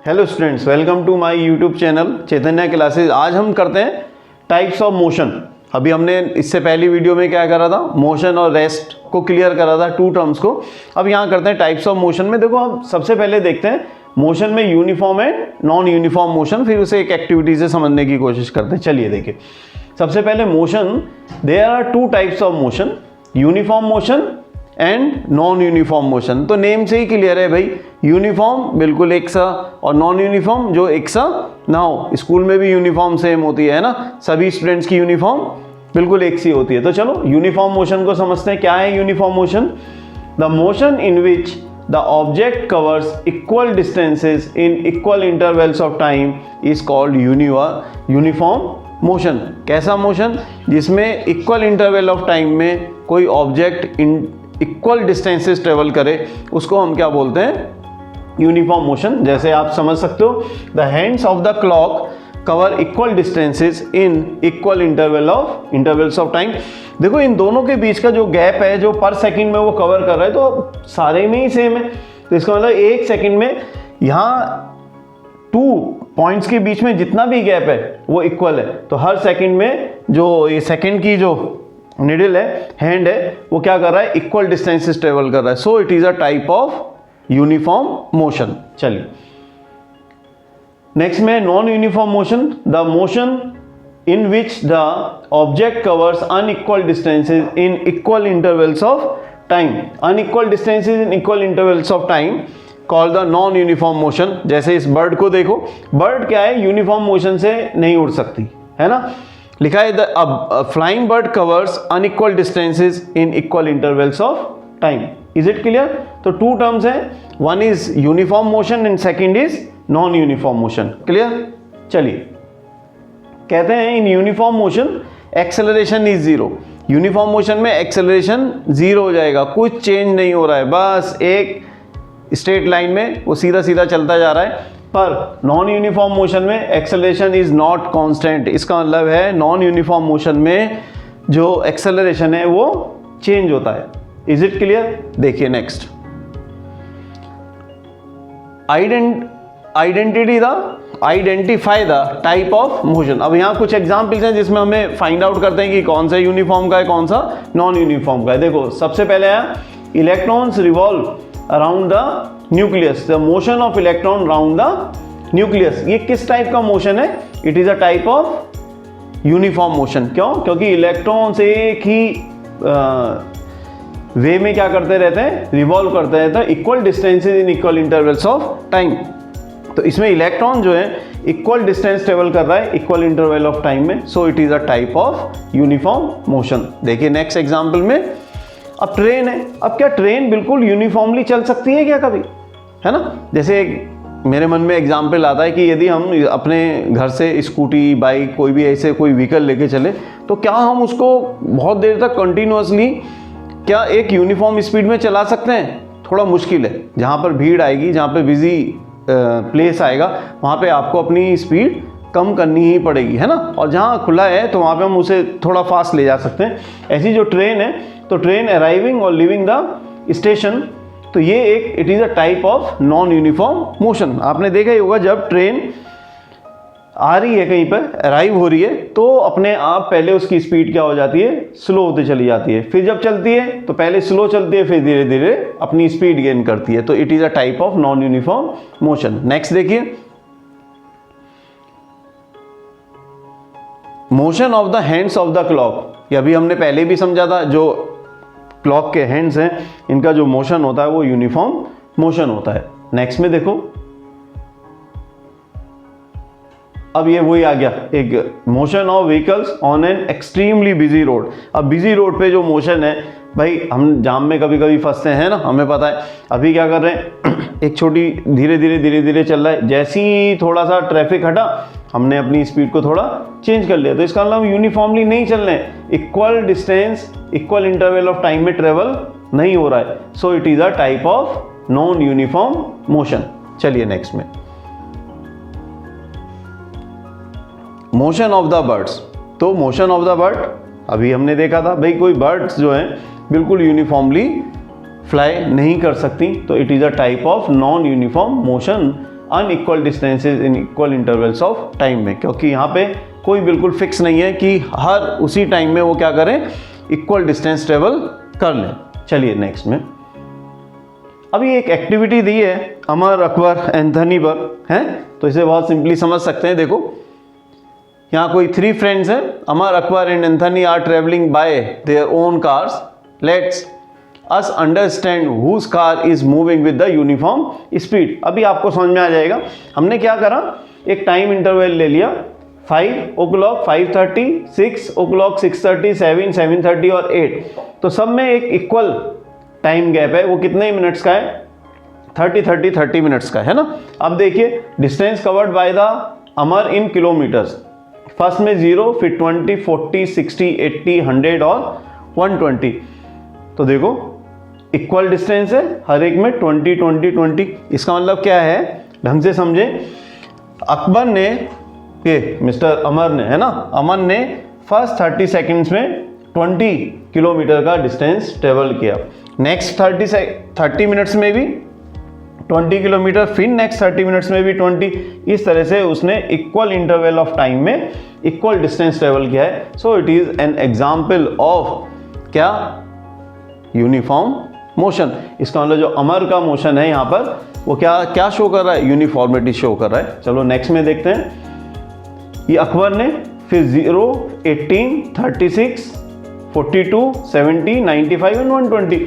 Hello students, welcome to my YouTube channel Chaitanya classes. आज हम करते हैं टाइप्स ऑफ मोशन। अभी हमने इससे पहली वीडियो में क्या करा था, मोशन और रेस्ट को क्लियर करा था, टू टर्म्स को। अब यहाँ करते हैं टाइप्स ऑफ मोशन में। देखो, हम सबसे पहले देखते हैं मोशन में uniform and non uniform motion, फिर उसे एक एक्टिविटी से समझने की कोशिश करते हैं। चलिए देखिए, सबसे पहले motion, there are two types of motion, uniform motion and non uniform motion. तो नेम से ही क्लियर है भाई, यूनिफॉर्म बिल्कुल एक सा और नॉन यूनिफॉर्म जो एक सा ना हो। स्कूल में भी यूनिफॉर्म सेम होती है ना, सभी स्टूडेंट्स की यूनिफॉर्म बिल्कुल एक सी होती है। तो चलो यूनिफॉर्म मोशन को समझते हैं। क्या है uniform motion? The motion in which the object covers equal distances in equal intervals of time is called uniform motion. कैसा मोशन? जिसमें इक्वल इंटरवल ऑफ टाइम में कोई ऑब्जेक्ट इक्वल डिस्टेंसेस ट्रेवल करे, उसको हम क्या बोलते हैं? Uniform motion. जैसे आप समझ सकते हो, the hands of the clock cover equal distances in equal intervals of time. देखो, इन दोनों के बीच का जो गैप है, जो पर सेकंड में वो कवर कर रहा है, तो सारे में ही सेम है। तो इसका मतलब एक सेकंड में यहाँ 2 पॉइंट्स के बीच में जितना भी गैप है वो इक्वल है। तो हर सेकंड में जो ये सेकंड की जो निडल है, हैंड है, वो क्या कर रहा है? इक्वल डिस्टेंसेस ट्रेवल कर रहा है। So it is a type of uniform motion. चलिए नेक्स्ट में non uniform motion, the motion in which the object covers unequal distances in equal intervals of time. Unequal distances in equal intervals of time called the non uniform motion. जैसे इस bird को देखो, bird क्या है? Uniform motion से नहीं उड़ सकती है ना। लिखा है the flying bird covers unequal distances in equal intervals of time. Is it clear? तो टू टर्म्स है, one is uniform motion and second is non uniform motion. Clear? चलिए, कहते हैं in uniform motion acceleration is zero. Uniform motion में acceleration zero हो जाएगा, कुछ change नहीं हो रहा है, बस एक स्ट्रेट लाइन में वो सीधा सीधा चलता जा रहा है। पर नॉन यूनिफॉर्म मोशन में एक्सेलरेशन इज नॉट कांस्टेंट। इसका मतलब है नॉन यूनिफॉर्म मोशन में जो एक्सेलरेशन है वो चेंज होता है। Is it clear? देखिए next, identify the type of motion. अब यहाँ कुछ एग्जाम्पल्स हैं जिसमें हमें फाइंड आउट करते हैं कि कौन सा यूनिफॉर्म का है, कौन सा नॉन यूनिफॉर्म का है। देखो, सबसे पहले है electrons revolve around the nucleus, the motion of electron round the nucleus. ये किस टाइप का मोशन है? It is a type of uniform motion. क्यों? क्योंकि इलेक्ट्रॉन्स एक ही वे में क्या करते रहते हैं? रिवॉल्व करते रहते हैं, equal distances in equal intervals of time. तो इसमें इलेक्ट्रॉन जो है इक्वल डिस्टेंस ट्रेवल कर रहा है इक्वल इंटरवल ऑफ टाइम में। So it is a type of uniform motion. देखिए नेक्स्ट एग्जांपल में, अब ट्रेन है। अब क्या ट्रेन बिल्कुल यूनिफॉर्मली चल सकती है क्या कभी? है ना। जैसे मेरे मन में एग्जाम्पल आता है कि यदि हम अपने घर से स्कूटी, बाइक, कोई भी ऐसे कोई व्हीकल लेके चले, तो क्या हम उसको बहुत देर तक कंटिन्यूअसली क्या एक यूनिफॉर्म स्पीड में चला सकते हैं? थोड़ा मुश्किल है। जहाँ पर भीड़ आएगी, जहाँ पर बिजी प्लेस आएगा, वहाँ पे आपको अपनी स्पीड कम करनी ही पड़ेगी, है ना। और जहाँ खुला है तो वहाँ पे हम उसे थोड़ा फास्ट ले जा सकते हैं। ऐसी जो ट्रेन है, तो ट्रेन अराइविंग और लिविंग द स्टेशन, तो ये एक it is a type of non uniform motion. आपने देखा ही होगा, जब ट्रेन आ रही है कहीं पर, अराइव हो रही है, तो अपने आप पहले उसकी स्पीड क्या हो जाती है? स्लो होती चली जाती है। फिर जब चलती है तो पहले स्लो चलती है, फिर धीरे धीरे अपनी स्पीड गेन करती है। तो it is a type of non uniform motion. Next देखिए, motion of the hands of the clock. ये अभी हमने पहले भी समझा था, जो क्लॉक के हैंड्स हैं, इनका जो मोशन होता है वो यूनिफॉर्म मोशन होता है। नेक्स्ट में देखो, अब ये वही आ गया, एक motion of vehicles on an extremely busy road. अब बिजी रोड पे जो मोशन है, भाई हम जाम में कभी कभी फंसते हैं ना, हमें पता है। अभी क्या कर रहे हैं, एक छोटी धीरे धीरे चल रहा है, जैसे ही थोड़ा सा ट्रैफिक हटा, हमने अपनी स्पीड को थोड़ा चेंज कर लिया। तो इसका मतलब हम यूनिफॉर्मली नहीं चल रहे हैं, equal distance equal interval of time में ट्रेवल नहीं हो रहा है। So it is a type of non uniform motion. चलिए नेक्स्ट में, मोशन ऑफ द बर्ड्स। तो मोशन ऑफ द बर्ड अभी हमने देखा था, भाई कोई बर्ड्स जो हैं बिल्कुल यूनिफॉर्मली फ्लाई नहीं कर सकती, तो it is a type of non uniform motion. Unequal distances in equal intervals of time में, क्योंकि यहाँ पे कोई बिल्कुल फिक्स नहीं है कि हर उसी टाइम में वो क्या करें, इक्वल डिस्टेंस ट्रेवल कर लें। चलिए नेक्स्ट में, अभी एक एक्टिविटी दी है अमर, अकबर, एंथनी पर है, तो इसे बहुत सिंपली समझ सकते हैं। देखो यहाँ कोई 3 फ्रेंड्स हैं, Amar, Akbar and Anthony are travelling by their own cars, let's us understand whose car is moving with the uniform speed. अभी आपको समझ में आ जाएगा। हमने क्या करा, एक टाइम इंटरवल ले लिया, 5 o'clock, 5:30, 6 o'clock, 6:30, 7, 7:30 और 8, तो सब में एक इक्वल टाइम गैप है। वो कितने मिनट्स का है, 30 मिनट्स का है ना। अब देखिए distance covered by the Amar in kilometres, first में 0, फिर 20, 40, 60, 80, 100 और 120। तो देखो इक्वल डिस्टेंस है हर एक में, 20, 20, 20। इसका मतलब क्या है, ढंग से समझे। अकबर ने, ये मिस्टर अमर ने, है ना, अमर ने फर्स्ट 30 सेकंड्स में 20 किलोमीटर का डिस्टेंस ट्रेवल किया। नेक्स्ट 30 मिनट्स में भी 20 किलोमीटर, फिर नेक्स्ट 30 मिनट्स में भी 20। इस तरह से उसने इक्वल इंटरवल ऑफ टाइम में इक्वल डिस्टेंस ट्रेवल किया है। So it is an example of क्या, यूनिफॉर्म मोशन। इसका मतलब जो अमर का मोशन है यहाँ पर वो क्या शो कर रहा है, यूनिफॉर्मिटी शो कर रहा है। चलो नेक्स्ट में देखते हैं। ये अकबर ने फिर 0, 18, 36, 42, 70, 95 एंड 120।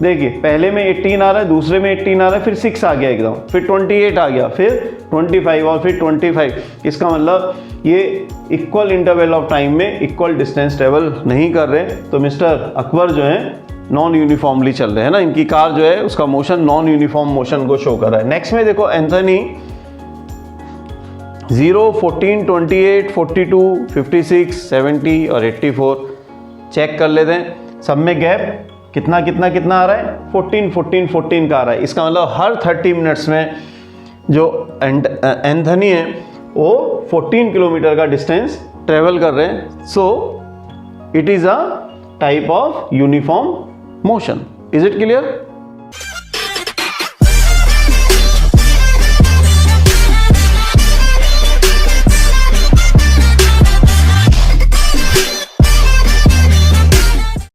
देखिए पहले में 18 आ रहा है, दूसरे में 18 आ रहा है, फिर 6 आ गया एकदम, फिर 28 आ गया, फिर 25 और फिर 25। इसका मतलब ये इक्वल इंटरवल ऑफ टाइम में इक्वल डिस्टेंस ट्रेवल नहीं कर रहे। तो मिस्टर अकबर जो है नॉन यूनिफॉर्मली चल रहे हैं ना, इनकी कार जो है उसका मोशन नॉन यूनिफॉर्म मोशन को शो कर रहा है। नेक्स्ट में देखो एंथनी 0, 14, 28, 42, 56, 70 और 84। चेक कर लेते हैं, सब में गैप कितना आ रहा है, 14, 14, 14 का आ रहा है। इसका मतलब हर 30 मिनट्स में जो एंथनी है वो 14 किलोमीटर का डिस्टेंस ट्रेवल कर रहे हैं। So it is a type of uniform motion. Is it clear?